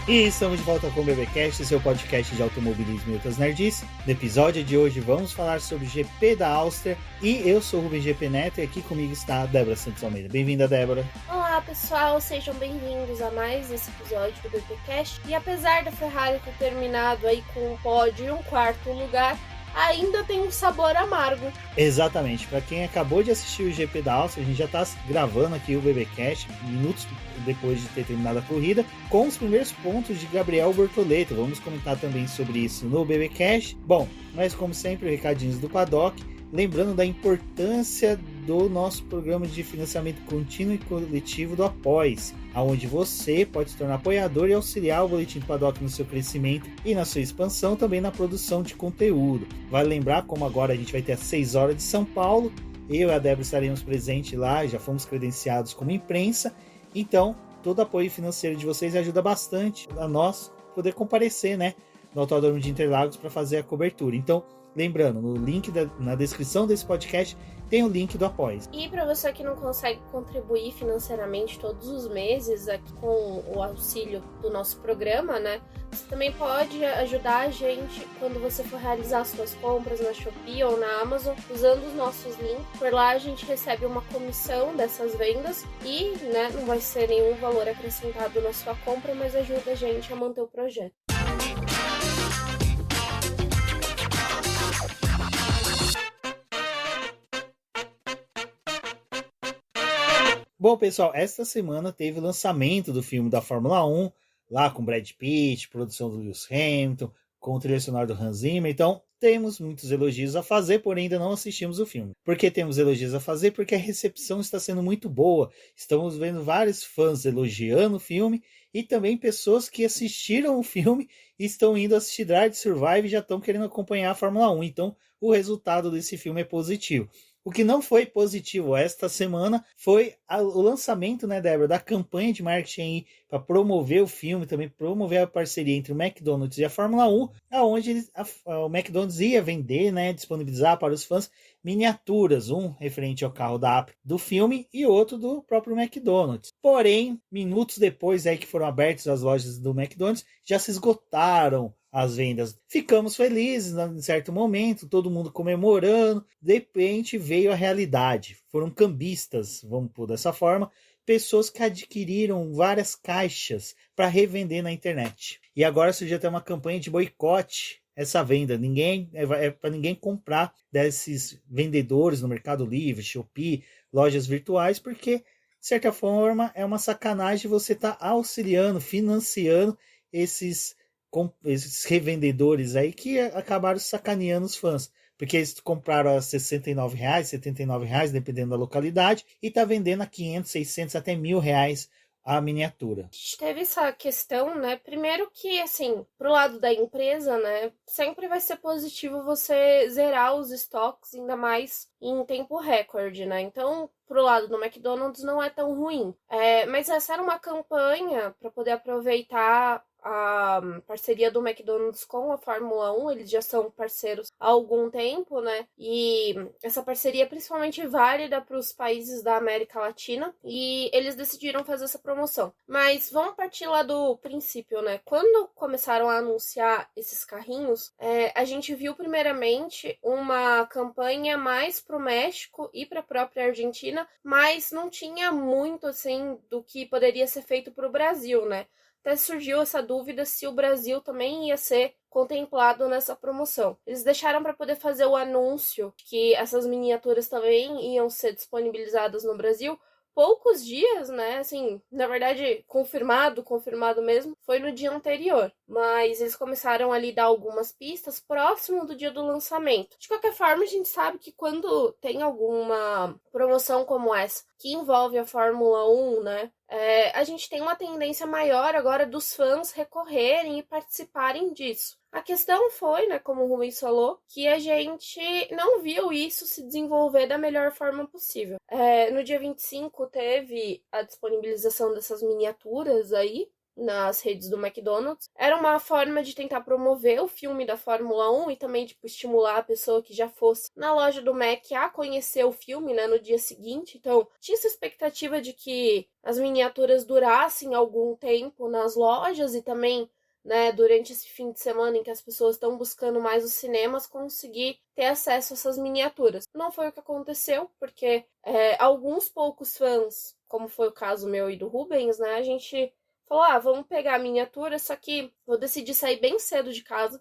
E estamos de volta com o BBcast, seu podcast de automobilismo e outras nerdices. No episódio de hoje vamos falar sobre o GP da Áustria e eu sou o Rubens GP Neto e aqui comigo está a Débora Santos Almeida. Bem-vinda, Débora. Olá pessoal, sejam bem-vindos a mais esse episódio do BBcast. E apesar da Ferrari ter terminado aí com um pódio e um quarto lugar, ainda tem um sabor amargo. Exatamente, para quem acabou de assistir o GP da Áustria, a gente já está gravando aqui o BBcast, minutos depois de ter terminado a corrida, com os primeiros pontos de Gabriel Bortoleto. Vamos comentar também sobre isso no BBcast. Bom, mas como sempre, recadinhos do paddock. Lembrando da importância do nosso programa de financiamento contínuo e coletivo do Apoie-se, onde você pode se tornar apoiador e auxiliar o Boletim do Paddock no seu crescimento e na sua expansão, também na produção de conteúdo. Vale lembrar, como agora a gente vai ter às 6 horas de São Paulo, eu e a Débora estaremos presentes lá, já fomos credenciados como imprensa, então todo apoio financeiro de vocês ajuda bastante a nós poder comparecer, né, no Autódromo de Interlagos para fazer a cobertura. Então, lembrando, no link na descrição desse podcast tem o link do Apoia. E para você que não consegue contribuir financeiramente todos os meses aqui com o auxílio do nosso programa, né? Você também pode ajudar a gente quando você for realizar suas compras na Shopee ou na Amazon usando os nossos links. Por lá a gente recebe uma comissão dessas vendas e, né, não vai ser nenhum valor acrescentado na sua compra, mas ajuda a gente a manter o projeto. Bom, pessoal, esta semana teve o lançamento do filme da Fórmula 1, lá com Brad Pitt, produção do Lewis Hamilton, com o trilha sonora do Hans Zimmer. Então, temos muitos elogios a fazer, porém ainda não assistimos o filme. Por que temos elogios a fazer? Porque a recepção está sendo muito boa. Estamos vendo vários fãs elogiando o filme e também pessoas que assistiram o filme e estão indo assistir Drive to Survive e já estão querendo acompanhar a Fórmula 1. Então, o resultado desse filme é positivo. O que não foi positivo esta semana foi o lançamento, né, Débora, da campanha de marketing para promover o filme, também promover a parceria entre o McDonald's e a Fórmula 1, onde o McDonald's ia vender, né, disponibilizar para os fãs miniaturas, um referente ao carro da Apple do filme e outro do próprio McDonald's. Porém, minutos depois aí que foram abertas as lojas do McDonald's, já se esgotaram as vendas. Ficamos felizes em certo momento, todo mundo comemorando. De repente veio a realidade. Foram cambistas, vamos pôr dessa forma, pessoas que adquiriram várias caixas para revender na internet. E agora surgiu até uma campanha de boicote essa venda. É para ninguém comprar desses vendedores no Mercado Livre, Shopee, lojas virtuais, porque de certa forma é uma sacanagem você estar auxiliando, financiando esses revendedores aí que acabaram sacaneando os fãs, porque eles compraram a R$69, R$79, dependendo da localidade, e tá vendendo a 500, 600, até R$1.000 a miniatura. A gente teve essa questão, né, primeiro que, assim, pro lado da empresa, né, sempre vai ser positivo você zerar os estoques, ainda mais em tempo recorde, né, então pro lado do McDonald's não é tão ruim, mas essa era uma campanha para poder aproveitar a parceria do McDonald's com a Fórmula 1, eles já são parceiros há algum tempo, né? E essa parceria é principalmente válida para os países da América Latina e eles decidiram fazer essa promoção. Mas vamos partir lá do princípio, né? Quando começaram a anunciar esses carrinhos, a gente viu primeiramente uma campanha mais pro México e para a própria Argentina, mas não tinha muito, assim, do que poderia ser feito para o Brasil, né? Até surgiu essa dúvida se o Brasil também ia ser contemplado nessa promoção. Eles deixaram para poder fazer o anúncio que essas miniaturas também iam ser disponibilizadas no Brasil poucos dias, né? Assim, na verdade, confirmado mesmo, foi no dia anterior. Mas eles começaram ali a dar algumas pistas próximo do dia do lançamento. De qualquer forma, a gente sabe que quando tem alguma promoção como essa, que envolve a Fórmula 1, né? A gente tem uma tendência maior agora dos fãs recorrerem e participarem disso. A questão foi, né, como o Rubens falou, que a gente não viu isso se desenvolver da melhor forma possível. No dia 25 teve a disponibilização dessas miniaturas aí, nas redes do McDonald's. Era uma forma de tentar promover o filme da Fórmula 1 e também, tipo, estimular a pessoa que já fosse na loja do Mac a conhecer o filme, né, no dia seguinte. Então, tinha essa expectativa de que as miniaturas durassem algum tempo nas lojas e também, né, durante esse fim de semana em que as pessoas estão buscando mais os cinemas, conseguir ter acesso a essas miniaturas. Não foi o que aconteceu, porque alguns poucos fãs, como foi o caso meu e do Rubens, né, a gente falou, vamos pegar a miniatura, só que eu decidi sair bem cedo de casa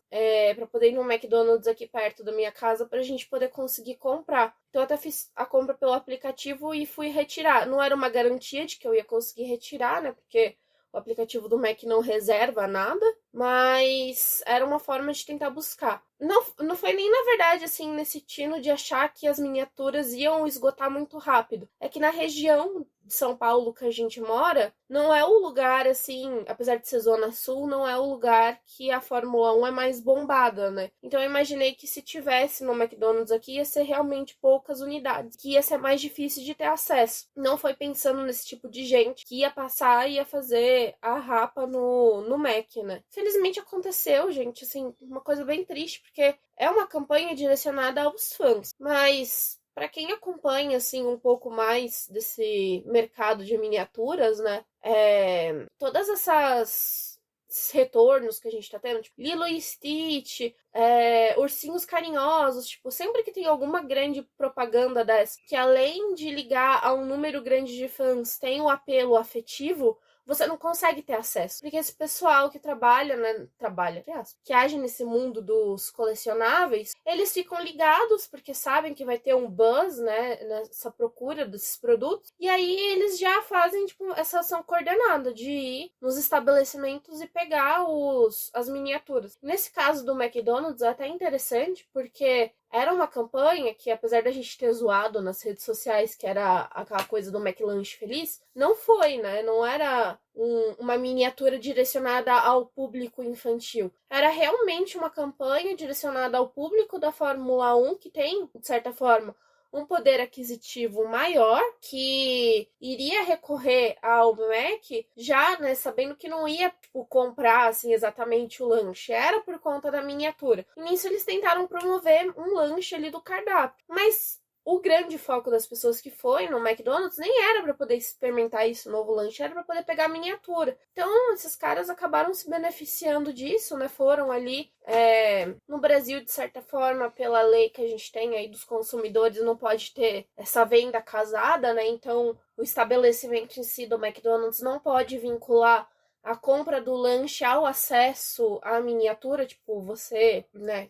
para poder ir no McDonald's aqui perto da minha casa pra gente poder conseguir comprar. Então eu até fiz a compra pelo aplicativo e fui retirar. Não era uma garantia de que eu ia conseguir retirar, né, porque o aplicativo do Mac não reserva nada, mas era uma forma de tentar buscar. Não foi nem, na verdade, assim, nesse tino de achar que as miniaturas iam esgotar muito rápido. É que na região de São Paulo que a gente mora, não é o lugar, assim, apesar de ser Zona Sul, não é o lugar que a Fórmula 1 é mais bombada, né? Então eu imaginei que se tivesse no McDonald's aqui, ia ser realmente poucas unidades, que ia ser mais difícil de ter acesso. Não foi pensando nesse tipo de gente que ia passar e ia fazer a rapa no Mac, né? Felizmente aconteceu, gente, assim, uma coisa bem triste, porque é uma campanha direcionada aos fãs, mas para quem acompanha assim um pouco mais desse mercado de miniaturas, né, todas esses retornos que a gente tá tendo, tipo Lilo e Stitch, ursinhos carinhosos, tipo, sempre que tem alguma grande propaganda dessa, que além de ligar a um número grande de fãs, tem o apelo afetivo, você não consegue ter acesso. Porque esse pessoal que trabalha, né? Que age nesse mundo dos colecionáveis, eles ficam ligados porque sabem que vai ter um buzz, né? Nessa procura desses produtos. E aí eles já fazem, tipo, essa ação coordenada de ir nos estabelecimentos e pegar as miniaturas. Nesse caso do McDonald's é até interessante, porque era uma campanha que, apesar da gente ter zoado nas redes sociais, que era aquela coisa do McLanche Feliz, não foi, né? Não era uma miniatura direcionada ao público infantil. Era realmente uma campanha direcionada ao público da Fórmula 1, que tem, de certa forma, um poder aquisitivo maior, que iria recorrer ao Mac já, né, sabendo que não ia, tipo, comprar, assim, exatamente o lanche. Era por conta da miniatura. E nisso eles tentaram promover um lanche ali do cardápio. Mas o grande foco das pessoas que foi no McDonald's nem era para poder experimentar esse novo lanche, era para poder pegar a miniatura. Então, esses caras acabaram se beneficiando disso, né? Foram ali no Brasil, de certa forma, pela lei que a gente tem aí dos consumidores, não pode ter essa venda casada, né? Então, o estabelecimento em si do McDonald's não pode vincular a compra do lanche ao acesso à miniatura, tipo, você, né,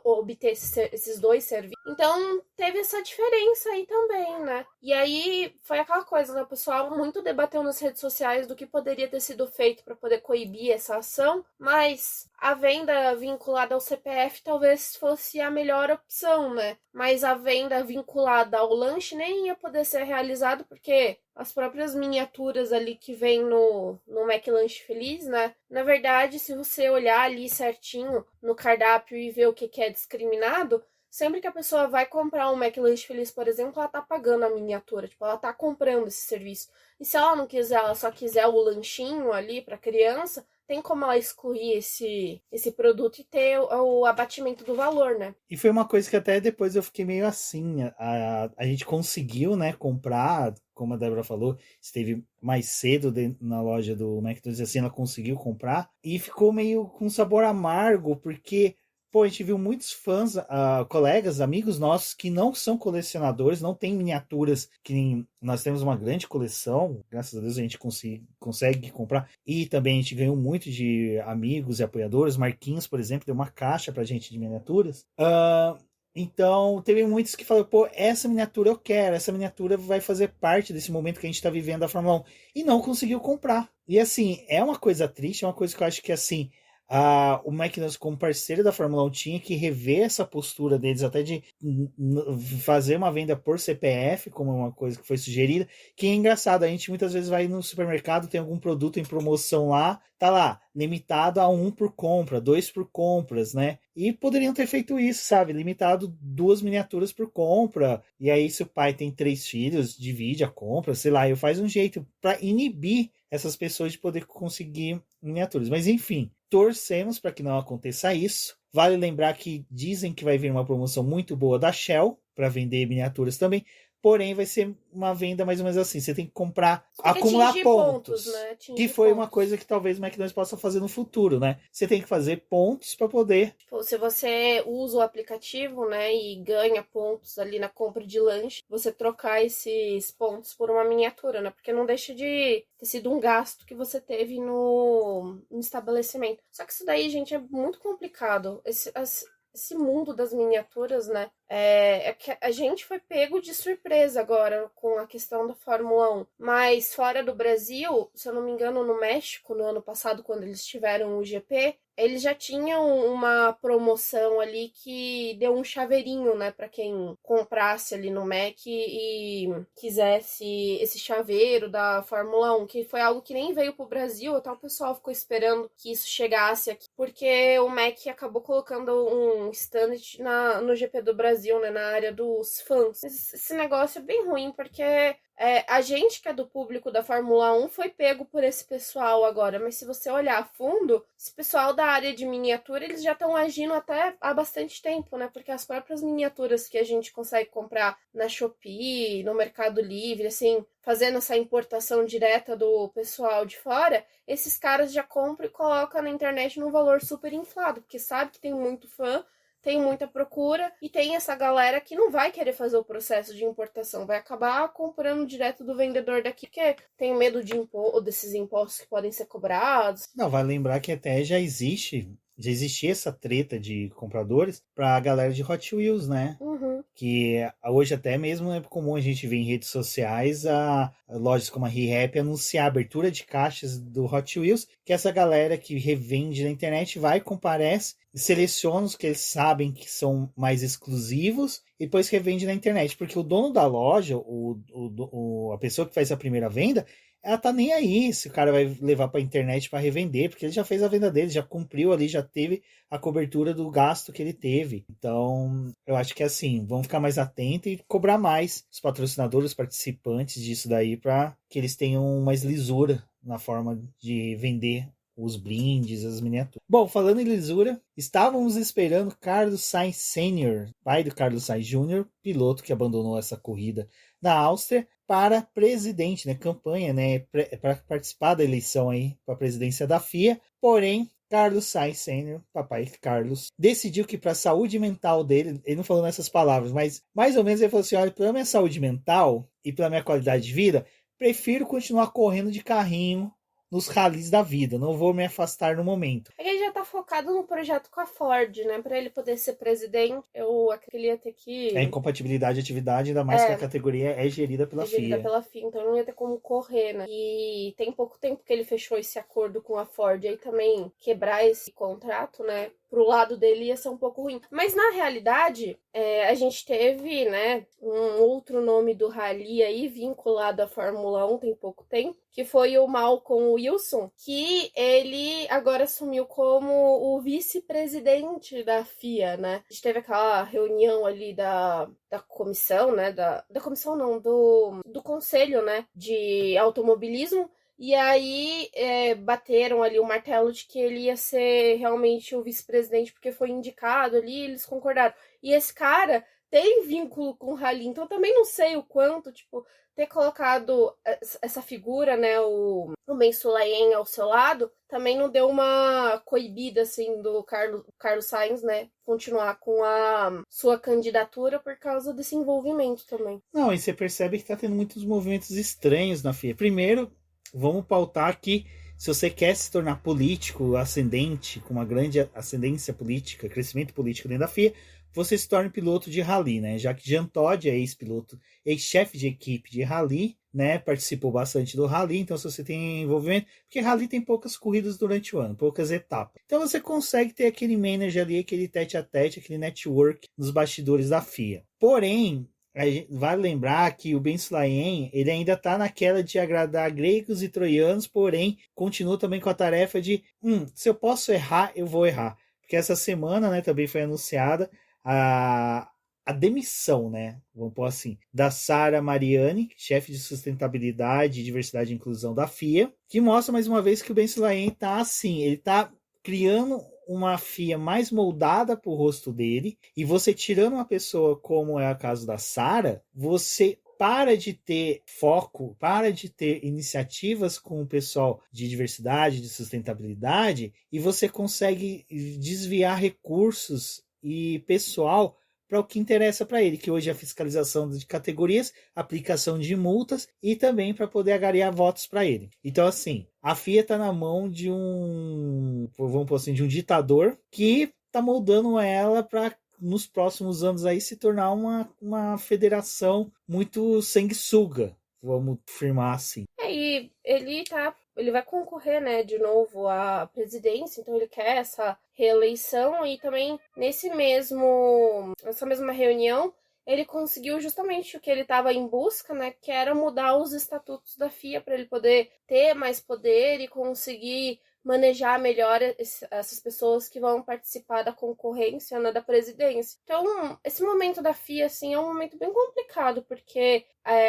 obter esses dois serviços. Então, teve essa diferença aí também, né? E aí, foi aquela coisa, né? O pessoal muito debateu nas redes sociais do que poderia ter sido feito para poder coibir essa ação, mas a venda vinculada ao CPF talvez fosse a melhor opção, né? Mas a venda vinculada ao lanche nem ia poder ser realizada porque as próprias miniaturas ali que vem no McLanche Feliz, né? Na verdade, se você olhar ali certinho no cardápio e ver o que é discriminado, sempre que a pessoa vai comprar um McLanche Feliz, por exemplo, ela tá pagando a miniatura, tipo, ela tá comprando esse serviço. E se ela não quiser, ela só quiser o lanchinho ali pra criança, tem como ela excluir esse produto e ter o abatimento do valor, né? E foi uma coisa que até depois eu fiquei meio assim. A gente conseguiu, né, comprar, como a Débora falou, esteve mais cedo na loja do McDonald's, assim, ela conseguiu comprar. E ficou meio com sabor amargo, porque pô, a gente viu muitos fãs, colegas, amigos nossos que não são colecionadores, não tem miniaturas, que nem nós temos uma grande coleção, graças a Deus a gente consegue comprar, e também a gente ganhou muito de amigos e apoiadores. Marquinhos, por exemplo, deu uma caixa pra gente de miniaturas. Então, teve muitos que falaram, pô, essa miniatura eu quero, essa miniatura vai fazer parte desse momento que a gente tá vivendo da Fórmula 1, e não conseguiu comprar. E assim, é uma coisa triste, é uma coisa que eu acho que assim, O McLaren, como parceiro da Fórmula 1, tinha que rever essa postura deles, até de fazer uma venda por CPF, como uma coisa que foi sugerida, que é engraçado, a gente muitas vezes vai no supermercado, tem algum produto em promoção lá, tá lá, limitado a 1 por compra, 2 por compras, né? E poderiam ter feito isso, sabe? Limitado 2 miniaturas por compra, e aí se o pai tem 3 filhos, divide a compra, sei lá, eu faz um jeito para inibir essas pessoas de poder conseguir miniaturas. Mas enfim, torcemos para que não aconteça isso. Vale lembrar que dizem que vai vir uma promoção muito boa da Shell para vender miniaturas também. Porém, vai ser uma venda mais ou menos assim. Você tem que comprar, acumular pontos. Né? Que foi uma coisa que talvez o McDonald's possa fazer no futuro, né? Você tem que fazer pontos para poder... Se você usa o aplicativo, né, e ganha pontos ali na compra de lanche, você trocar esses pontos por uma miniatura, né? Porque não deixa de ter sido um gasto que você teve no estabelecimento. Só que isso daí, gente, é muito complicado. Esse mundo das miniaturas, né? É que a gente foi pego de surpresa agora com a questão da Fórmula 1. Mas fora do Brasil, se eu não me engano, no México, no ano passado, quando eles tiveram o GP, eles já tinham uma promoção ali que deu um chaveirinho, né, para quem comprasse ali no Mac e quisesse esse chaveiro da Fórmula 1, que foi algo que nem veio pro Brasil, até o pessoal ficou esperando que isso chegasse aqui, porque o Mac acabou colocando um stand no GP do Brasil, né, na área dos fãs. Esse negócio é bem ruim, porque a gente que é do público da Fórmula 1 foi pego por esse pessoal agora, mas se você olhar a fundo, esse pessoal da área de miniatura, eles já estão agindo até há bastante tempo, né? Porque as próprias miniaturas que a gente consegue comprar na Shopee, no Mercado Livre, assim, fazendo essa importação direta do pessoal de fora, esses caras já compram e colocam na internet num valor super inflado, porque sabe que tem muito fã, tem muita procura e tem essa galera que não vai querer fazer o processo de importação, vai acabar comprando direto do vendedor daqui, porque tem medo desses impostos que podem ser cobrados. Não, vai lembrar que até já existia essa treta de compradores para a galera de Hot Wheels, né? Uhum. Que hoje até mesmo é comum a gente ver em redes sociais a lojas como a ReHap anunciar a abertura de caixas do Hot Wheels, que essa galera que revende na internet vai, comparece, seleciona os que eles sabem que são mais exclusivos e depois revende na internet, porque o dono da loja, a pessoa que faz a primeira venda, ela tá nem aí se o cara vai levar pra internet para revender, porque ele já fez a venda dele, já cumpriu ali, já teve a cobertura do gasto que ele teve. Então, eu acho que assim, vamos ficar mais atentos e cobrar mais os patrocinadores, os participantes disso daí, para que eles tenham mais lisura na forma de vender os brindes, as miniaturas. Bom, falando em lisura, estávamos esperando Carlos Sainz Sr., pai do Carlos Sainz Jr., piloto que abandonou essa corrida na Áustria, para presidente, né, campanha, né, para participar da eleição aí para a presidência da FIA. Porém, Carlos Sainz Sr., papai Carlos, decidiu que para a saúde mental dele, ele não falou nessas palavras, mas mais ou menos ele falou assim, olha, pela minha saúde mental e pela minha qualidade de vida, prefiro continuar correndo de carrinho nos ralis da vida, não vou me afastar no momento. Ele já tá focado no projeto com a Ford, né? Pra ele poder ser presidente, eu acredito que ele ia ter que... É incompatibilidade de atividade, ainda mais que a categoria é gerida pela FIA. Gerida pela FIA, então não ia ter como correr, né? E tem pouco tempo que ele fechou esse acordo com a Ford, aí também quebrar esse contrato, né? Pro lado dele ia ser um pouco ruim. Mas na realidade, a gente teve, né, um outro nome do rally aí vinculado à Fórmula 1 tem pouco tempo, que foi o Malcolm Wilson, que ele agora assumiu como o vice-presidente da FIA, né? A gente teve aquela reunião ali da comissão, né? Da comissão não, do conselho, né? De automobilismo. E aí bateram ali o martelo de que ele ia ser realmente o vice-presidente porque foi indicado ali, eles concordaram. E esse cara tem vínculo com o rally, então também não sei o quanto, tipo, ter colocado essa figura, né, o Ben Sulayem ao seu lado, também não deu uma coibida, assim, do Carlos Sainz, né, continuar com a sua candidatura por causa desse envolvimento também. Não, e você percebe que tá tendo muitos movimentos estranhos na FIA. Primeiro, vamos pautar aqui, se você quer se tornar político ascendente, com uma grande ascendência política, crescimento político dentro da FIA, você se torna piloto de rally, né? Já que Jean Todt é ex-piloto, ex-chefe de equipe de rally né, participou bastante do Rally, então se você tem envolvimento, porque Rally tem poucas corridas durante o ano, poucas etapas. Então você consegue ter aquele manager ali, aquele tete-a-tete, aquele network nos bastidores da FIA. Porém, vale lembrar que o Ben Sulayem, ele ainda está naquela de agradar gregos e troianos, porém continua também com a tarefa de se eu posso errar, eu vou errar. Porque essa semana, né, também foi anunciada a demissão, né, vamos pôr assim, da Sara Mariani, chefe de sustentabilidade, diversidade e inclusão da FIA, que mostra mais uma vez que o Ben Sulayem está assim, ele está criando uma FIA mais moldada para o rosto dele, e você tirando uma pessoa como é o caso da Sara, você para de ter foco, para de ter iniciativas com o pessoal de diversidade, de sustentabilidade, e você consegue desviar recursos e pessoal para o que interessa para ele, que hoje é a fiscalização de categorias, aplicação de multas e também para poder agariar votos para ele. Então, assim, a FIA está na mão de vamos por assim, de um ditador que está moldando ela para nos próximos anos aí se tornar uma federação muito sanguessuga, vamos afirmar assim. E ele vai concorrer, né, de novo à presidência, então ele quer essa reeleição, e também nessa mesma reunião ele conseguiu justamente o que ele estava em busca, né, que era mudar os estatutos da FIA para ele poder ter mais poder e conseguir manejar melhor essas pessoas que vão participar da concorrência, né, da presidência. Então, esse momento da FIA, assim, é um momento bem complicado, porque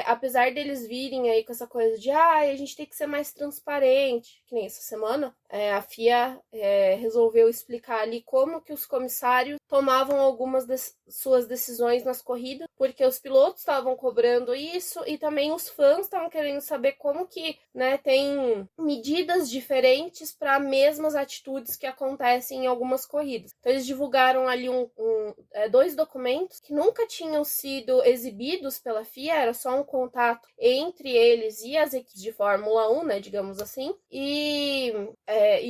apesar deles virem aí com essa coisa de a gente tem que ser mais transparente, que nem essa semana, a FIA resolveu explicar ali como que os comissários tomavam algumas suas decisões nas corridas, porque os pilotos estavam cobrando isso e também os fãs estavam querendo saber como que, né, tem medidas diferentes para mesmas atitudes que acontecem em algumas corridas. Então eles divulgaram ali 2 documentos que nunca tinham sido exibidos pela FIA, era só um contato entre eles e as equipes de Fórmula 1, né, digamos assim, e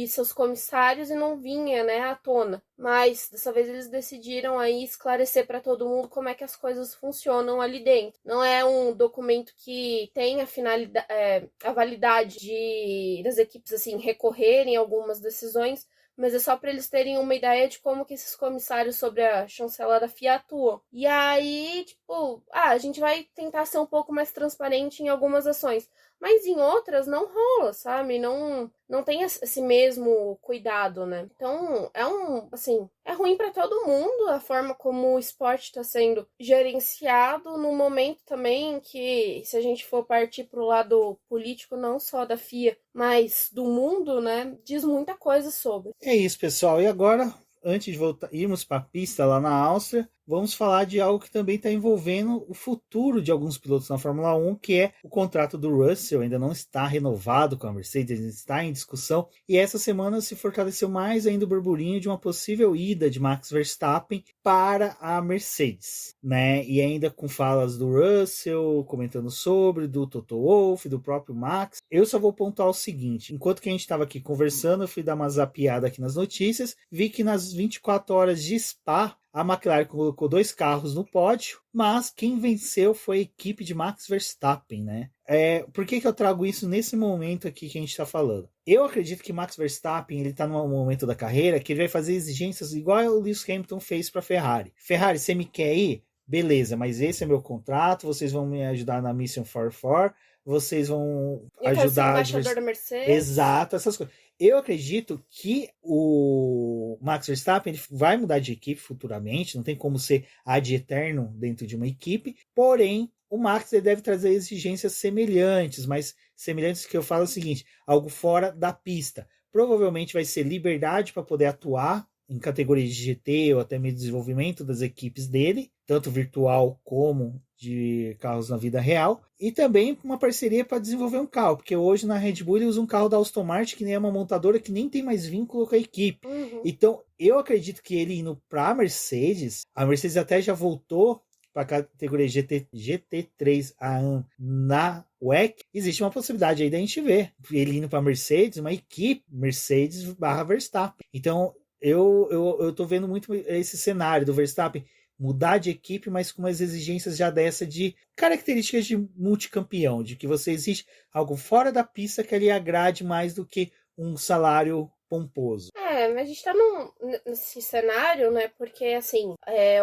seus comissários, e não vinha, né, à tona. Mas dessa vez eles decidiram aí esclarecer para todo mundo como é que as coisas funcionam ali dentro. Não é um documento que tem a validade das equipes assim recorrerem a algumas decisões, mas é só para eles terem uma ideia de como que esses comissários sobre a chancela da FIA atuam. E aí, tipo, a gente vai tentar ser um pouco mais transparente em algumas ações, mas em outras não rola, sabe? Não tem esse mesmo cuidado, né? Então, é ruim para todo mundo a forma como o esporte está sendo gerenciado num momento também que, se a gente for partir pro lado político, não só da FIA, mas do mundo, né? Diz muita coisa sobre. É isso, pessoal. E agora, antes de irmos para a pista lá na Áustria, vamos falar de algo que também está envolvendo o futuro de alguns pilotos na Fórmula 1, que é o contrato do Russell. Ainda não está renovado com a Mercedes, está em discussão. E essa semana se fortaleceu mais ainda o burburinho de uma possível ida de Max Verstappen para a Mercedes, né? E ainda com falas do Russell comentando sobre, do Toto Wolff, do próprio Max. Eu só vou pontuar o seguinte: enquanto que a gente estava aqui conversando, eu fui dar uma zapiada aqui nas notícias, vi que nas 24 horas de Spa, a McLaren colocou 2 carros no pódio, mas quem venceu foi a equipe de Max Verstappen, né? Por que eu trago isso nesse momento aqui que a gente está falando? Eu acredito que Max Verstappen, ele está num momento da carreira que ele vai fazer exigências igual o Lewis Hamilton fez para a Ferrari. Ferrari, você me quer ir? Beleza, mas esse é meu contrato, vocês vão me ajudar na Mission 44, vocês vão ajudar... embaixador da Mercedes. Exato, essas coisas. Eu acredito que o Max Verstappen ele vai mudar de equipe futuramente, não tem como ser ad eterno dentro de uma equipe, porém o Max ele deve trazer exigências semelhantes, mas semelhantes que eu falo é o seguinte, algo fora da pista. Provavelmente vai ser liberdade para poder atuar em categorias de GT ou até mesmo desenvolvimento das equipes dele, tanto virtual como de carros na vida real, e também uma parceria para desenvolver um carro, porque hoje na Red Bull ele usa um carro da Aston Martin que nem é uma montadora que nem tem mais vínculo com a equipe. Então eu acredito que ele indo para a Mercedes até já voltou para a categoria GT3 AM na WEC, existe uma possibilidade aí da gente ver ele indo para a Mercedes, uma equipe Mercedes / Verstappen. Então eu tô vendo muito esse cenário do Verstappen mudar de equipe, mas com umas exigências já dessa de características de multicampeão, de que você existe algo fora da pista que lhe agrade mais do que um salário pomposo. Mas a gente tá nesse cenário, né? Porque, assim,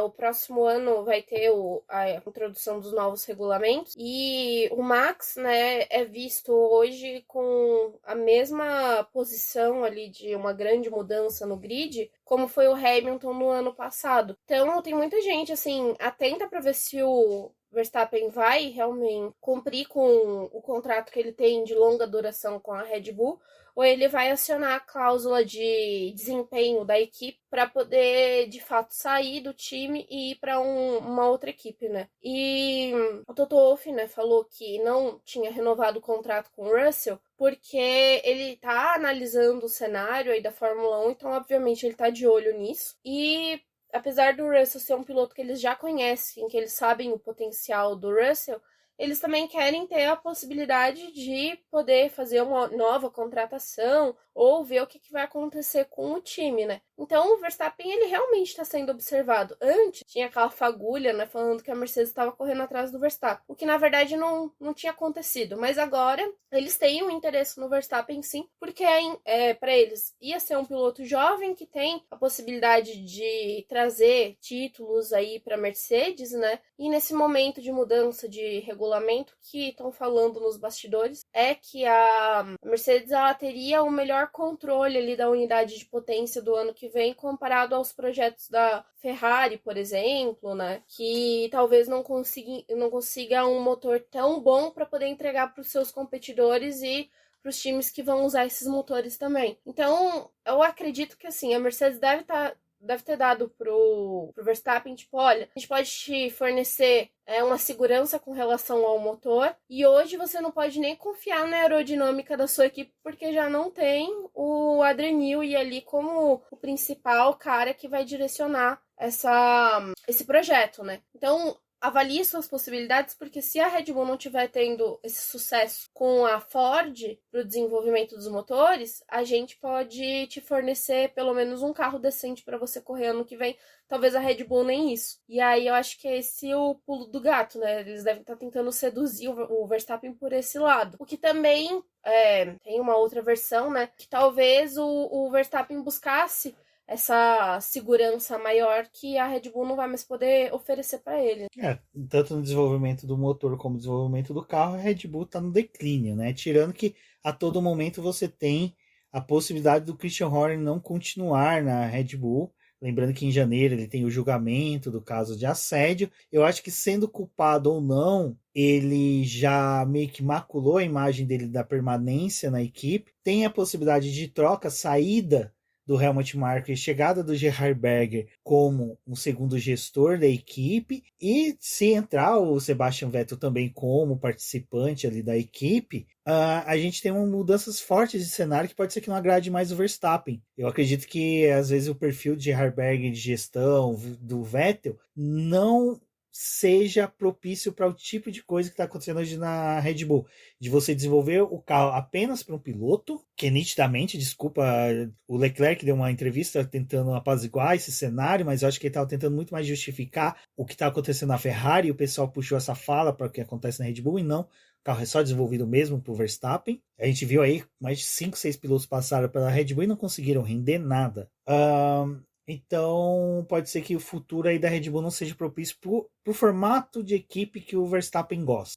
o próximo ano vai ter a introdução dos novos regulamentos e o Max, né, é visto hoje com a mesma posição ali de uma grande mudança no grid, como foi o Hamilton no ano passado. Então, tem muita gente, assim, atenta para ver se o Verstappen vai realmente cumprir com o contrato que ele tem de longa duração com a Red Bull, ou ele vai acionar a cláusula de desempenho da equipe para poder, de fato, sair do time e ir para uma outra equipe, né? E o Toto Wolff, né, falou que não tinha renovado o contrato com o Russell porque ele tá analisando o cenário aí da Fórmula 1, então, obviamente, ele tá de olho nisso. E apesar do Russell ser um piloto que eles já conhecem, que eles sabem o potencial do Russell, eles também querem ter a possibilidade de poder fazer uma nova contratação ou ver o que vai acontecer com o time, né? Então, o Verstappen, ele realmente está sendo observado. Antes, tinha aquela fagulha, né, falando que a Mercedes estava correndo atrás do Verstappen, o que, na verdade, não tinha acontecido. Mas agora, eles têm um interesse no Verstappen, sim, porque para eles ia ser um piloto jovem que tem a possibilidade de trazer títulos aí para Mercedes, né? E nesse momento de mudança de regulamento que estão falando nos bastidores, é que a Mercedes, ela teria o melhor controle ali da unidade de potência do ano que vem comparado aos projetos da Ferrari, por exemplo, né? Que talvez não consiga um motor tão bom para poder entregar para os seus competidores e para os times que vão usar esses motores também. Então, eu acredito que assim, a Mercedes deve ter dado pro Verstappen, tipo, olha, a gente pode te fornecer uma segurança com relação ao motor, e hoje você não pode nem confiar na aerodinâmica da sua equipe, porque já não tem o Adrian Newey ali como o principal cara que vai direcionar esse projeto, né? Então, avalie suas possibilidades, porque se a Red Bull não estiver tendo esse sucesso com a Ford para o desenvolvimento dos motores, a gente pode te fornecer pelo menos um carro decente para você correr ano que vem. Talvez a Red Bull nem isso. E aí eu acho que é esse o pulo do gato, né? Eles devem estar tentando seduzir o Verstappen por esse lado. O que também tem uma outra versão, né? Que talvez o Verstappen buscasse essa segurança maior que a Red Bull não vai mais poder oferecer para ele. Tanto no desenvolvimento do motor como no desenvolvimento do carro, a Red Bull está no declínio, né? Tirando que a todo momento você tem a possibilidade do Christian Horner não continuar na Red Bull. Lembrando que em janeiro ele tem o julgamento do caso de assédio. Eu acho que, sendo culpado ou não, ele já meio que maculou a imagem dele da permanência na equipe. Tem a possibilidade de troca, saída do Helmut Marko, chegada do Gerhard Berger como um segundo gestor da equipe, e se entrar o Sebastian Vettel também como participante ali da equipe, a gente tem mudanças fortes de cenário que pode ser que não agrade mais o Verstappen. Eu acredito que às vezes o perfil de Gerhard Berger de gestão do Vettel não seja propício para o tipo de coisa que está acontecendo hoje na Red Bull, de você desenvolver o carro apenas para um piloto, que nitidamente, desculpa, o Leclerc deu uma entrevista tentando apaziguar esse cenário, mas eu acho que ele estava tentando muito mais justificar o que está acontecendo na Ferrari, e o pessoal puxou essa fala para o que acontece na Red Bull, e não, o carro é só desenvolvido mesmo para o Verstappen. A gente viu aí, mais de 5, 6 pilotos passaram pela Red Bull e não conseguiram render nada. Então, pode ser que o futuro aí da Red Bull não seja propício pro formato de equipe que o Verstappen gosta.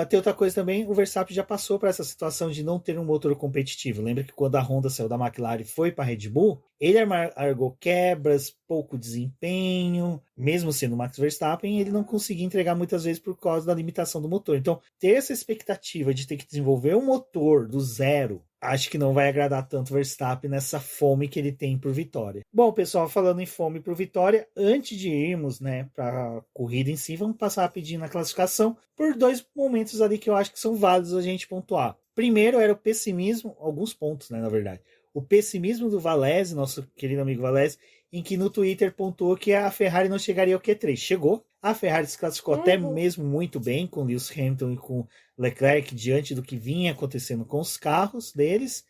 Tem outra coisa também, o Verstappen já passou por essa situação de não ter um motor competitivo. Lembra que quando a Honda saiu da McLaren e foi para a Red Bull, ele largou quebras, pouco desempenho, mesmo sendo o Max Verstappen, ele não conseguia entregar muitas vezes por causa da limitação do motor. Então, ter essa expectativa de ter que desenvolver um motor do zero, acho que não vai agradar tanto o Verstappen nessa fome que ele tem por vitória. Bom, pessoal, falando em fome por vitória, antes de irmos, né, para a corrida em si, vamos passar rapidinho na classificação por 2 momentos ali que eu acho que são válidos a gente pontuar. Primeiro era o pessimismo, alguns pontos, né, na verdade. O pessimismo do Valese, nosso querido amigo Valese, em que no Twitter pontuou que a Ferrari não chegaria ao Q3. Chegou. A Ferrari se classificou até mesmo muito bem com Lewis Hamilton e com Leclerc diante do que vinha acontecendo com os carros deles.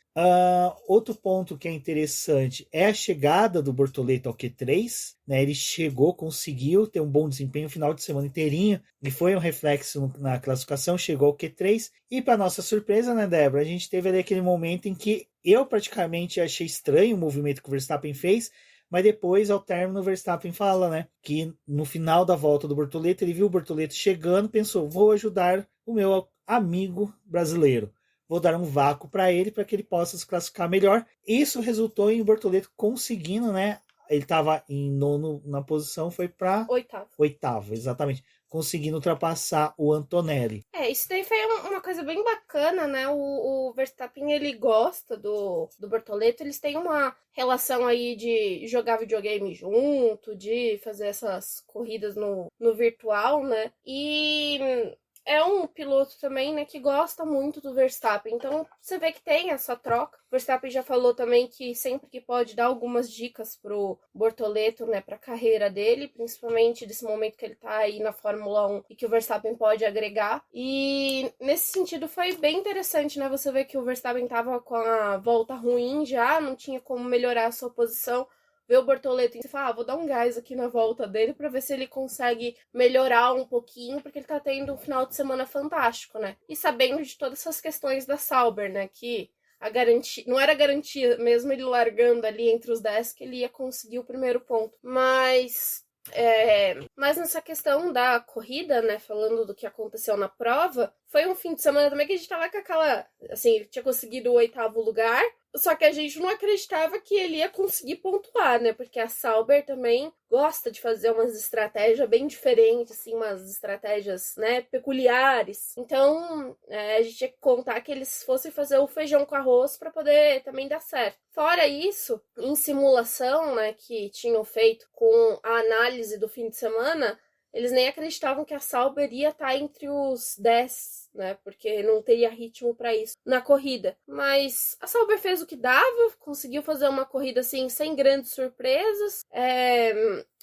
Outro ponto que é interessante é a chegada do Bortoleto ao Q3, né? Ele chegou, conseguiu ter um bom desempenho no final de semana inteirinho e foi um reflexo na classificação, chegou ao Q3 e para nossa surpresa, né, Débora, a gente teve ali aquele momento em que eu praticamente achei estranho o movimento que o Verstappen fez, mas depois, ao término, o Verstappen fala, né, que no final da volta do Bortoleto, ele viu o Bortoleto chegando, pensou, vou ajudar o meu amigo brasileiro. Vou dar um vácuo para ele para que ele possa se classificar melhor. Isso resultou em o Bortoleto conseguindo, né? Ele estava em nono na posição, foi para oitavo, exatamente. Conseguindo ultrapassar o Antonelli. Isso daí foi uma coisa bem bacana, né? O Verstappen, ele gosta do Bortoleto, eles têm uma relação aí de jogar videogame junto, de fazer essas corridas no virtual, né? E é um piloto também, né, que gosta muito do Verstappen. Então, você vê que tem essa troca. O Verstappen já falou também que sempre que pode dar algumas dicas pro Bortoleto, né, pra carreira dele, principalmente desse momento que ele tá aí na Fórmula 1 e que o Verstappen pode agregar. E nesse sentido foi bem interessante, né, você vê que o Verstappen tava com a volta ruim já, não tinha como melhorar a sua posição. Ver o Bortoleto e falar, vou dar um gás aqui na volta dele para ver se ele consegue melhorar um pouquinho, porque ele tá tendo um final de semana fantástico, né? E sabendo de todas essas questões da Sauber, né? Que a garantia, não era garantia, mesmo ele largando ali entre os 10, que ele ia conseguir o primeiro ponto. Mas nessa questão da corrida, né, falando do que aconteceu na prova, foi um fim de semana também que a gente tava com aquela, assim, ele tinha conseguido o 8º lugar, só que a gente não acreditava que ele ia conseguir pontuar, né, porque a Sauber também gosta de fazer umas estratégias bem diferentes, assim, umas estratégias, né, peculiares. Então, a gente tinha que contar que eles fossem fazer o feijão com arroz para poder também dar certo. Fora isso, em simulação, né, que tinham feito com a análise do fim de semana, eles nem acreditavam que a Sauber ia estar entre os 10, né? Porque não teria ritmo para isso na corrida. Mas a Sauber fez o que dava, conseguiu fazer uma corrida assim sem grandes surpresas.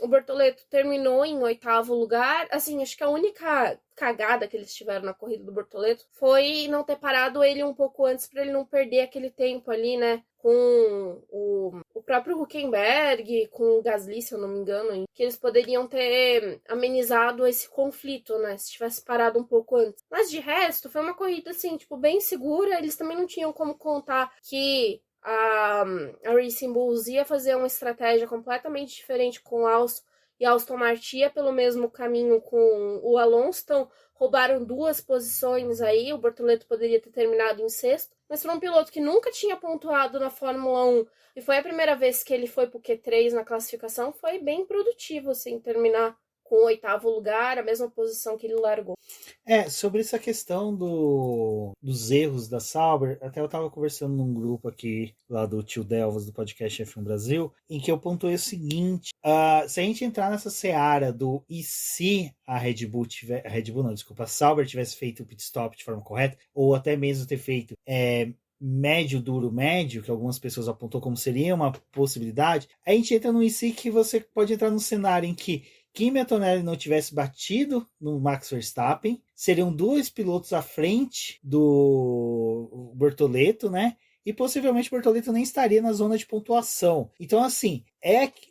O Bortoleto terminou em 8º lugar. Assim, acho que a única cagada que eles tiveram na corrida do Bortoleto foi não ter parado ele um pouco antes para ele não perder aquele tempo ali, né? Com o próprio Hülkenberg, com o Gasly, se eu não me engano, que eles poderiam ter amenizado esse conflito, né, se tivesse parado um pouco antes. Mas de resto, foi uma corrida, assim, tipo, bem segura. Eles também não tinham como contar que a Racing Bulls ia fazer uma estratégia completamente diferente com o Alstom, e a Aston Martin ia pelo mesmo caminho com o Alonso, então roubaram 2 posições aí, o Bortoleto poderia ter terminado em 6º, mas para um piloto que nunca tinha pontuado na Fórmula 1 e foi a primeira vez que ele foi pro Q3 na classificação, foi bem produtivo, assim, terminar com o 8º lugar, a mesma posição que ele largou. Sobre essa questão dos erros da Sauber, até eu estava conversando num grupo aqui, lá do Tio Delvas, do podcast F1 Brasil, em que eu pontuei o seguinte, se a gente entrar nessa seara do e se a a Sauber tivesse feito o pit stop de forma correta, ou até mesmo ter feito médio, duro, médio, que algumas pessoas apontou como seria uma possibilidade, a gente entra no e se que você pode entrar num cenário em que Kimi Antonelli não tivesse batido no Max Verstappen, seriam 2 pilotos à frente do Bortoleto, né? E possivelmente o Bortoleto nem estaria na zona de pontuação. Então, assim,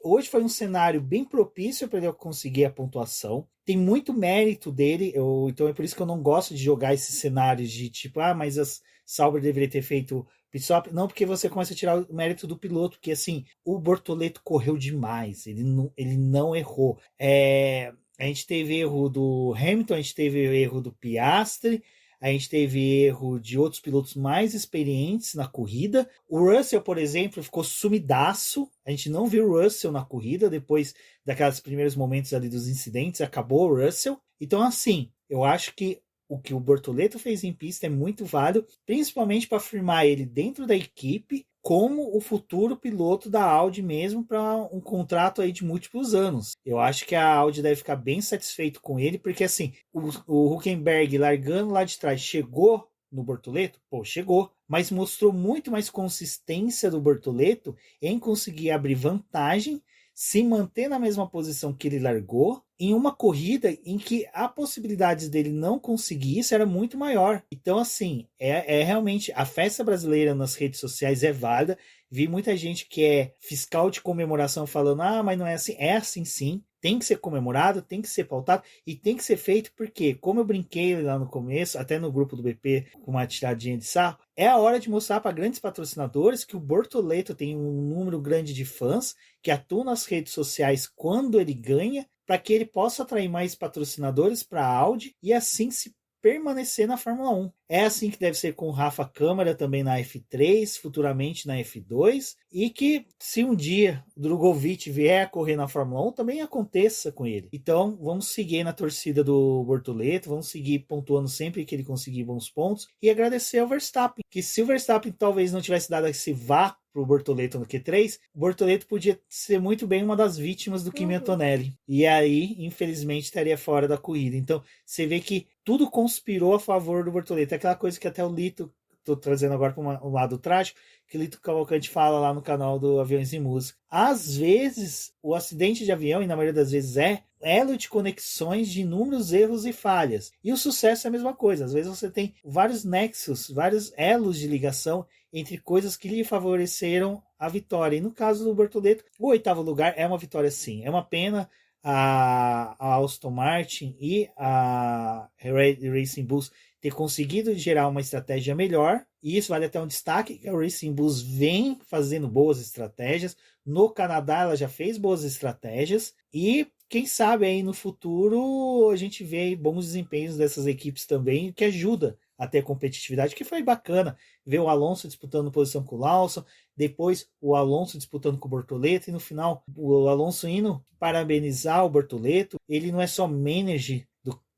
hoje foi um cenário bem propício para ele conseguir a pontuação. Tem muito mérito dele, então é por isso que eu não gosto de jogar esses cenários de tipo, mas a Sauber deveria ter feito pitstop. Não, porque você começa a tirar o mérito do piloto, porque assim, o Bortoleto correu demais, ele não errou. A gente teve erro do Hamilton, a gente teve erro do Piastri, a gente teve erro de outros pilotos mais experientes na corrida. O Russell, por exemplo, ficou sumidaço. A gente não viu o Russell na corrida depois daqueles primeiros momentos ali dos incidentes. Acabou o Russell. Então, assim, eu acho que o que o Bortoleto fez em pista é muito válido, principalmente para afirmar ele dentro da equipe como o futuro piloto da Audi mesmo para um contrato aí de múltiplos anos. Eu acho que a Audi deve ficar bem satisfeito com ele, porque assim, o Hülkenberg largando lá de trás chegou no Bortoleto? Pô, chegou, mas mostrou muito mais consistência do Bortoleto em conseguir abrir vantagem se manter na mesma posição que ele largou em uma corrida em que a possibilidade dele não conseguir isso era muito maior. Então, assim, é realmente a festa brasileira nas redes sociais é válida. Vi muita gente que é fiscal de comemoração falando, mas não é assim. É assim sim. Tem que ser comemorado, tem que ser pautado e tem que ser feito porque, como eu brinquei lá no começo, até no grupo do BP, com uma tiradinha de sarro, é a hora de mostrar para grandes patrocinadores que o Bortoleto tem um número grande de fãs que atuam nas redes sociais quando ele ganha, para que ele possa atrair mais patrocinadores para a Audi e assim se permanecer na Fórmula 1. É assim que deve ser com o Rafa Câmara também na F3, futuramente na F2, e que se um dia o Drogovic vier a correr na Fórmula 1, também aconteça com ele. Então, vamos seguir na torcida do Bortoleto, vamos seguir pontuando sempre que ele conseguir bons pontos, e agradecer ao Verstappen, que se o Verstappen talvez não tivesse dado esse vá pro Bortoleto no Q3, o Bortoleto podia ser muito bem uma das vítimas do Kimi Antonelli. E aí, infelizmente, estaria fora da corrida. Então, você vê que tudo conspirou a favor do Bortoleto. É aquela coisa que até o Lito, tô trazendo agora para um lado trágico, que o Lito Cavalcante fala lá no canal do Aviões e Música. Às vezes, o acidente de avião, e na maioria das vezes é, elo de conexões de inúmeros erros e falhas. E o sucesso é a mesma coisa. Às vezes você tem vários nexos, vários elos de ligação entre coisas que lhe favoreceram a vitória. E no caso do Bortoleto, o 8º lugar é uma vitória sim. É uma pena a Aston Martin e a Racing Bulls ter conseguido gerar uma estratégia melhor, e isso vale até um destaque, que a Racing Bulls vem fazendo boas estratégias. No Canadá ela já fez boas estratégias, e quem sabe aí no futuro a gente vê aí bons desempenhos dessas equipes também, que ajuda a ter competitividade, que foi bacana ver o Alonso disputando posição com o Lawson, depois o Alonso disputando com o Bortoleto, e no final o Alonso indo parabenizar o Bortoleto. Ele não é só manager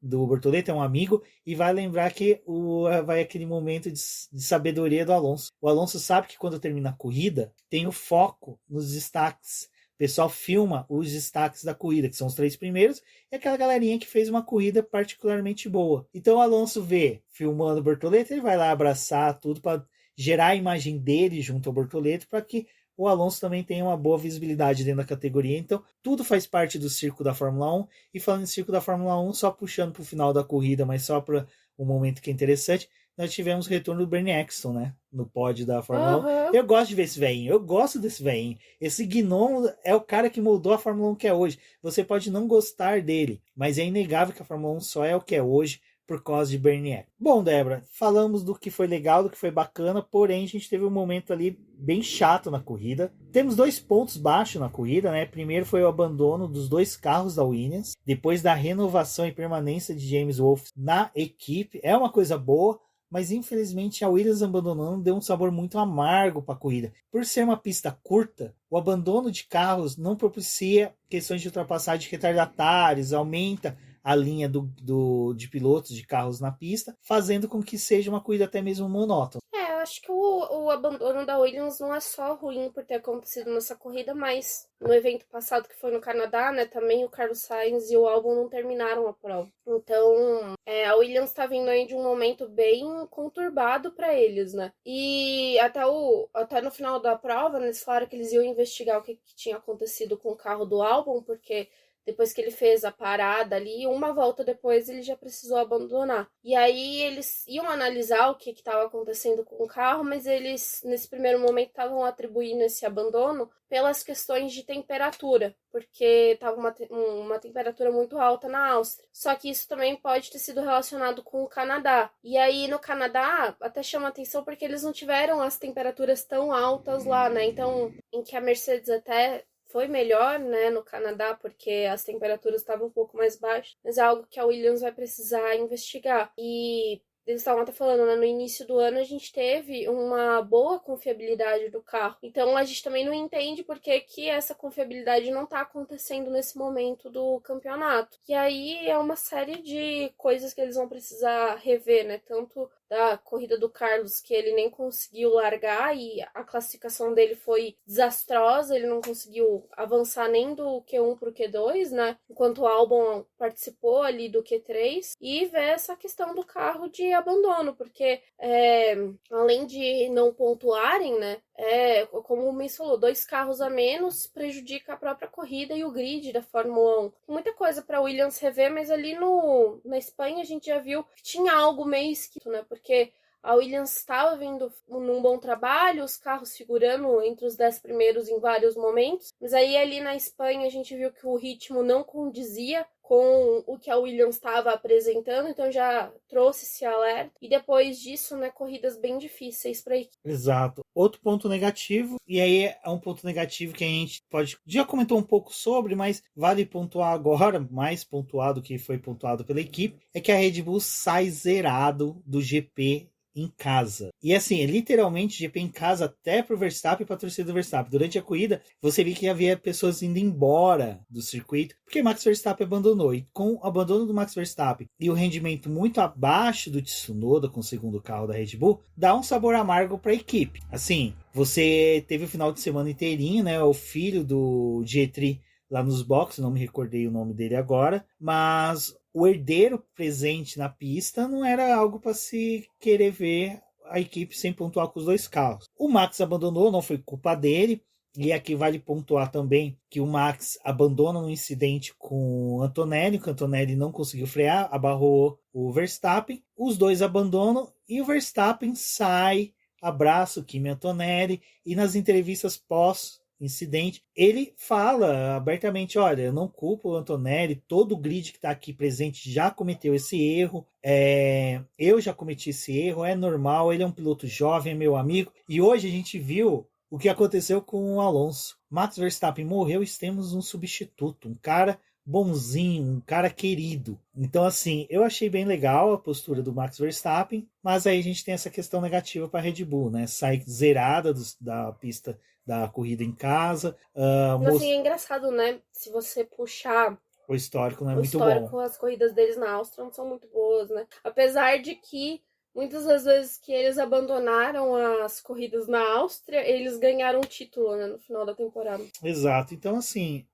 do Bortoleto, é um amigo, e vai lembrar que vai aquele momento de sabedoria do Alonso. O Alonso sabe que quando termina a corrida, tem o foco nos destaques. O pessoal filma os destaques da corrida, que são os 3 primeiros, e aquela galerinha que fez uma corrida particularmente boa. Então o Alonso vê filmando o Bortoleto, ele vai lá abraçar tudo para gerar a imagem dele junto ao Bortoleto, para que o Alonso também tem uma boa visibilidade dentro da categoria. Então, tudo faz parte do circo da Fórmula 1. E falando em circo da Fórmula 1, só puxando para o final da corrida, mas só para um momento que é interessante, nós tivemos o retorno do Bernie Eccleston, né? No pódio da Fórmula 1. Eu gosto de ver esse velhinho, eu gosto desse velhinho. Esse gnomo é o cara que moldou a Fórmula 1 que é hoje. Você pode não gostar dele, mas é inegável que a Fórmula 1 só é o que é hoje por causa de Bernie Eccleston. Bom, Débora, falamos do que foi legal, do que foi bacana, porém a gente teve um momento ali bem chato na corrida. Temos 2 pontos baixos na corrida, né? Primeiro foi o abandono dos 2 carros da Williams, depois da renovação e permanência de James Wolfe na equipe. É uma coisa boa, mas infelizmente a Williams abandonando deu um sabor muito amargo para a corrida. Por ser uma pista curta, o abandono de carros não propicia questões de ultrapassagem retardatários, aumenta a linha de pilotos de carros na pista, fazendo com que seja uma corrida até mesmo monótona. Eu acho que o abandono da Williams não é só ruim por ter acontecido nessa corrida, mas no evento passado que foi no Canadá, né, também o Carlos Sainz e o Albon não terminaram a prova. Então, a Williams tá vindo aí de um momento bem conturbado para eles, né? E até no final da prova, né, eles falaram que eles iam investigar o que tinha acontecido com o carro do Albon, porque depois que ele fez a parada ali, uma volta depois ele já precisou abandonar. E aí eles iam analisar o que estava acontecendo com o carro, mas eles, nesse primeiro momento, estavam atribuindo esse abandono pelas questões de temperatura, porque estava uma temperatura muito alta na Áustria. Só que isso também pode ter sido relacionado com o Canadá. E aí no Canadá até chama atenção porque eles não tiveram as temperaturas tão altas lá, né? Então, em que a Mercedes até foi melhor, né, no Canadá, porque as temperaturas estavam um pouco mais baixas, mas é algo que a Williams vai precisar investigar. E eles estavam até falando, né, no início do ano a gente teve uma boa confiabilidade do carro. Então a gente também não entende por que essa confiabilidade não está acontecendo nesse momento do campeonato. E aí é uma série de coisas que eles vão precisar rever, né, tanto da corrida do Carlos, que ele nem conseguiu largar e a classificação dele foi desastrosa, ele não conseguiu avançar nem do Q1 pro Q2, né? Enquanto o Albon participou ali do Q3, e ver essa questão do carro de abandono, porque além de não pontuarem, né? como o Miss falou, 2 carros a menos prejudica a própria corrida e o grid da Fórmula 1. Tem muita coisa para Williams rever, mas ali na Espanha a gente já viu que tinha algo meio esquisito, né? Porque a Williams estava vindo num bom trabalho, os carros figurando entre os 10 primeiros em vários momentos, mas aí ali na Espanha a gente viu que o ritmo não condizia com o que a Williams estava apresentando, então já trouxe esse alerta. E depois disso, né, corridas bem difíceis para a equipe. Exato. Outro ponto negativo, e aí é um ponto negativo que a gente já comentou um pouco sobre, mas vale pontuar agora, mais pontuado que foi pontuado pela equipe, é que a Red Bull sai zerado do GP em casa. E assim, literalmente GP em casa até pro Verstappen e pra torcida do Verstappen. Durante a corrida, você viu que havia pessoas indo embora do circuito, porque Max Verstappen abandonou. E com o abandono do Max Verstappen e o rendimento muito abaixo do Tsunoda com o segundo carro da Red Bull, dá um sabor amargo pra equipe. Assim, você teve o final de semana inteirinho, né? O filho do Dietri lá nos boxes, não me recordei o nome dele agora, mas o herdeiro presente na pista não era algo para se querer ver a equipe sem pontuar com os 2 carros. O Max abandonou, não foi culpa dele, e aqui vale pontuar também que o Max abandona um incidente com o Antonelli, que o Antonelli não conseguiu frear, abarrou o Verstappen, os dois abandonam e o Verstappen sai, abraça o Kimi Antonelli, e nas entrevistas pós-incidente, ele fala abertamente, olha, eu não culpo o Antonelli, todo o grid que está aqui presente já cometeu esse erro, eu já cometi esse erro, é normal, ele é um piloto jovem, é meu amigo, e hoje a gente viu o que aconteceu com o Alonso. Max Verstappen morreu e temos um substituto, um cara bonzinho, um cara querido. Então, assim, eu achei bem legal a postura do Max Verstappen, mas aí a gente tem essa questão negativa para a Red Bull, né? Sai zerada da pista da corrida em casa. Assim, é engraçado, né? Se você puxar o histórico não é o muito histórico, bom. as corridas deles na Áustria não são muito boas, né? Apesar de que muitas das vezes que eles abandonaram as corridas na Áustria, eles ganharam o título, né, no final da temporada. Exato. Então, assim,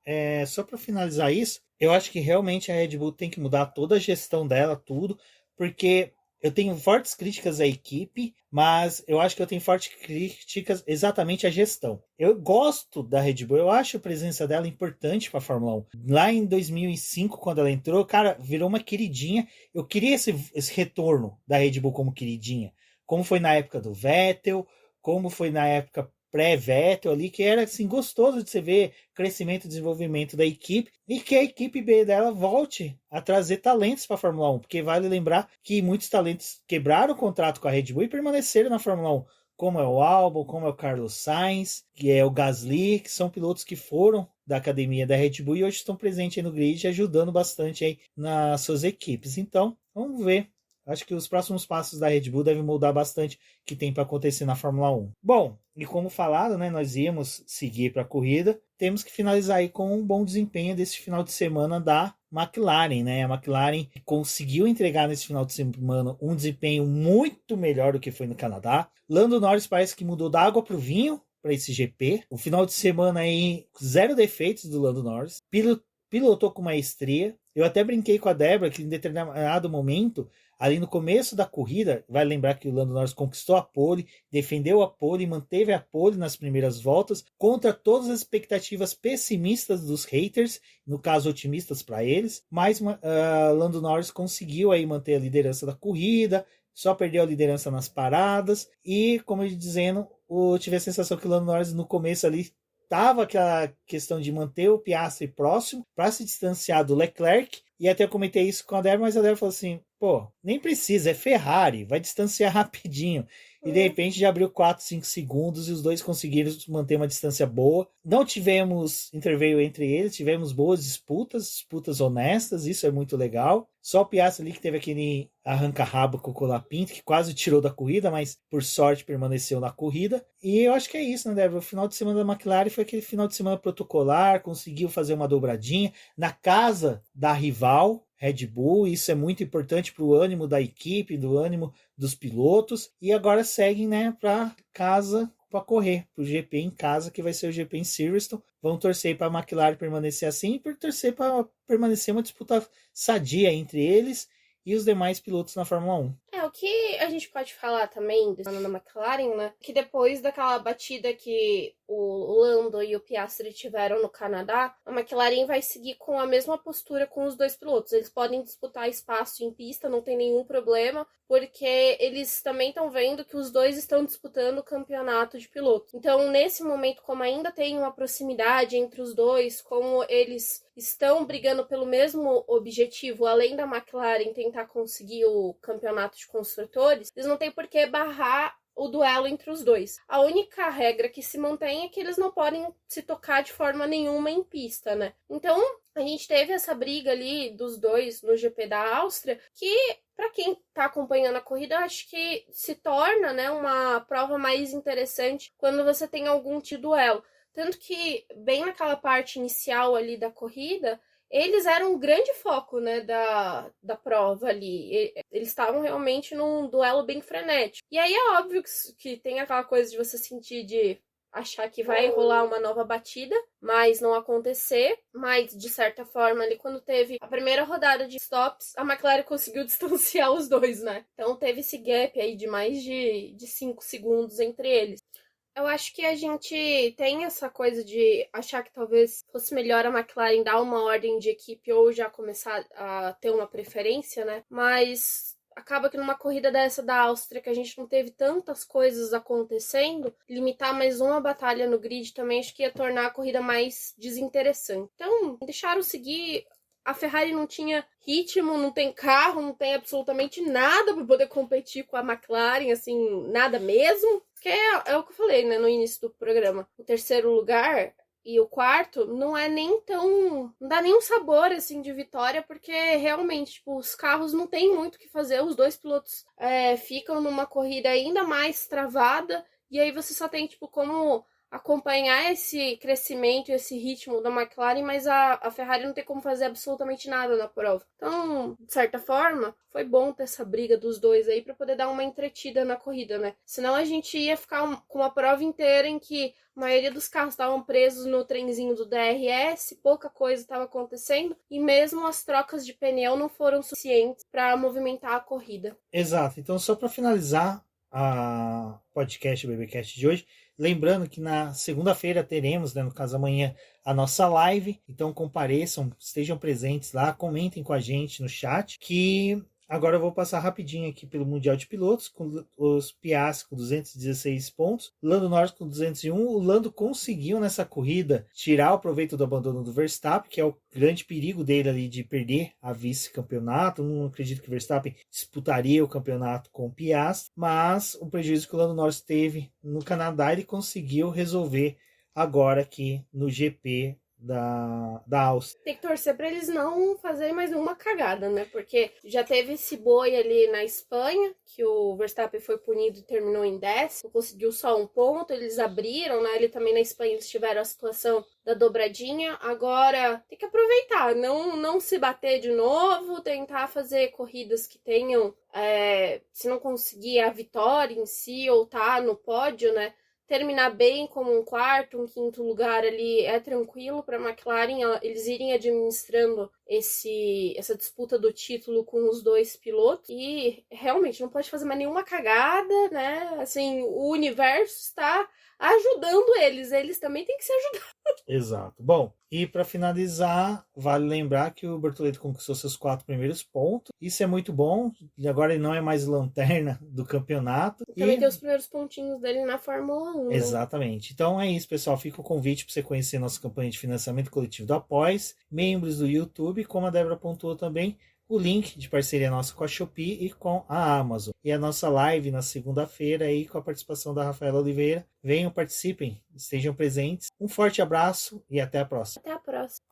só para finalizar isso, eu acho que realmente a Red Bull tem que mudar toda a gestão dela, tudo, porque eu tenho fortes críticas à equipe, mas eu acho que eu tenho fortes críticas exatamente à gestão. Eu gosto da Red Bull, eu acho a presença dela importante para a Fórmula 1. Lá em 2005, quando ela entrou, cara, virou uma queridinha. Eu queria esse retorno da Red Bull como queridinha. Como foi na época do Vettel, como foi na época pré-Vettel ali, que era assim, gostoso de você ver crescimento e desenvolvimento da equipe, e que a equipe B dela volte a trazer talentos para a Fórmula 1, porque vale lembrar que muitos talentos quebraram o contrato com a Red Bull e permaneceram na Fórmula 1, como é o Albon, como é o Carlos Sainz, que é o Gasly, que são pilotos que foram da academia da Red Bull e hoje estão presentes aí no grid, ajudando bastante aí nas suas equipes. Então, vamos ver. Acho que os próximos passos da Red Bull devem mudar bastante o que tem para acontecer na Fórmula 1. Bom, e como falado, né, nós íamos seguir para a corrida. Temos que finalizar aí com um bom desempenho desse final de semana da McLaren, né? A McLaren conseguiu entregar nesse final de semana um desempenho muito melhor do que foi no Canadá. Lando Norris parece que mudou da água para o vinho para esse GP. O final de semana aí, 0 defeitos do Lando Norris. Pilotou com maestria. Eu até brinquei com a Débora que em determinado momento, ali no começo da corrida, vai lembrar que o Lando Norris conquistou a pole, defendeu a pole, manteve a pole nas primeiras voltas, contra todas as expectativas pessimistas dos haters, no caso otimistas para eles, mas Lando Norris conseguiu aí manter a liderança da corrida, só perdeu a liderança nas paradas, e como eu dizendo, eu tive a sensação que o Lando Norris no começo ali tava aquela questão de manter o Piastri próximo para se distanciar do Leclerc, e até eu comentei isso com a Débora, mas a Débora falou assim, pô, nem precisa, é Ferrari, vai distanciar rapidinho. E de repente já abriu 4, 5 segundos e os dois conseguiram manter uma distância boa. Não tivemos interveio entre eles, tivemos boas disputas honestas, isso é muito legal. Só o Piastri ali que teve aquele arranca-rabo com o Colapinto, que quase tirou da corrida, mas por sorte permaneceu na corrida. E eu acho que é isso, né, Débora? O final de semana da McLaren foi aquele final de semana protocolar, conseguiu fazer uma dobradinha na casa da rival, Red Bull, isso é muito importante para o ânimo da equipe, do ânimo dos pilotos, e agora seguem, né, para casa para correr, para o GP em casa, que vai ser o GP em Silverstone. Vão torcer para a McLaren permanecer assim, e torcer para permanecer uma disputa sadia entre eles e os demais pilotos na Fórmula 1. que a gente pode falar também da McLaren, né? Que depois daquela batida que o Lando e o Piastri tiveram no Canadá, a McLaren vai seguir com a mesma postura com os dois pilotos. Eles podem disputar espaço em pista, não tem nenhum problema, porque eles também estão vendo que os dois estão disputando o campeonato de piloto. Então, nesse momento, como ainda tem uma proximidade entre os dois, como eles estão brigando pelo mesmo objetivo, além da McLaren tentar conseguir o campeonato de construtores, eles não têm por que barrar o duelo entre os dois. A única regra que se mantém é que eles não podem se tocar de forma nenhuma em pista, né? Então, a gente teve essa briga ali dos dois no GP da Áustria, que para quem tá acompanhando a corrida, acho que se torna, né, uma prova mais interessante quando você tem algum tipo de duelo. Tanto que, bem naquela parte inicial ali da corrida, eles eram um grande foco, né, da prova ali. Eles estavam realmente num duelo bem frenético. E aí é óbvio que tem aquela coisa de você sentir de achar que vai rolar uma nova batida, mas não acontecer. Mas, de certa forma, ali quando teve a primeira rodada de stops, a McLaren conseguiu distanciar os dois, né? Então teve esse gap aí de mais de 5 segundos entre eles. Eu acho que a gente tem essa coisa de achar que talvez fosse melhor a McLaren dar uma ordem de equipe ou já começar a ter uma preferência, né? Mas acaba que numa corrida dessa da Áustria, que a gente não teve tantas coisas acontecendo, limitar mais uma batalha no grid também acho que ia tornar a corrida mais desinteressante. Então, deixaram seguir. A Ferrari não tinha ritmo, não tem carro, não tem absolutamente nada para poder competir com a McLaren, assim, nada mesmo. Que é o que eu falei, né, no início do programa. O terceiro lugar e o quarto não é nem tão... Não dá nem um sabor, assim, de vitória, porque realmente, tipo, os carros não tem muito o que fazer. Os dois pilotos ficam numa corrida ainda mais travada. E aí você só tem, tipo, como acompanhar esse crescimento, esse ritmo da McLaren, mas a Ferrari não tem como fazer absolutamente nada na prova. Então, de certa forma, foi bom ter essa briga dos dois aí para poder dar uma entretida na corrida, né? Senão a gente ia ficar com uma prova inteira em que a maioria dos carros estavam presos no trenzinho do DRS, pouca coisa estava acontecendo e mesmo as trocas de pneu não foram suficientes para movimentar a corrida. Exato. Então, só para finalizar a podcast, o BBcast de hoje, lembrando que na segunda-feira teremos, né, no caso amanhã, a nossa live. Então compareçam, estejam presentes lá, comentem com a gente no chat, que agora eu vou passar rapidinho aqui pelo Mundial de Pilotos, com os Piastri com 216 pontos, Lando Norris com 201. O Lando conseguiu nessa corrida tirar o proveito do abandono do Verstappen, que é o grande perigo dele ali de perder a vice-campeonato. Não acredito que o Verstappen disputaria o campeonato com o Piastri, mas o prejuízo que o Lando Norris teve no Canadá, ele conseguiu resolver agora aqui no GP da Áustria. Tem que torcer para eles não fazerem mais uma cagada, né? Porque já teve esse boi ali na Espanha, que o Verstappen foi punido e terminou em 10º, conseguiu só um ponto, eles abriram, né? Ele também na Espanha eles tiveram a situação da dobradinha. Agora tem que aproveitar, não se bater de novo, tentar fazer corridas que tenham, se não conseguir a vitória em si ou tá no pódio, né? Terminar bem como um quarto, um quinto lugar ali é tranquilo para a McLaren, eles irem administrando essa disputa do título com os dois pilotos e realmente não pode fazer mais nenhuma cagada, né? Assim, o universo está ajudando eles também têm que se ajudar. Exato. Bom, e para finalizar, vale lembrar que o Bortoleto conquistou seus 4 primeiros pontos. Isso é muito bom. E agora ele não é mais lanterna do campeonato. Também tem os primeiros pontinhos dele na Fórmula 1. Exatamente. Então é isso, pessoal. Fica o convite para você conhecer nossa campanha de financiamento coletivo do Apoies, membros do YouTube, como a Débora pontuou também, o link de parceria nossa com a Shopee e com a Amazon. E a nossa live na segunda-feira aí com a participação da Rafaela Oliveira. Venham, participem, estejam presentes. Um forte abraço e até a próxima. Até a próxima.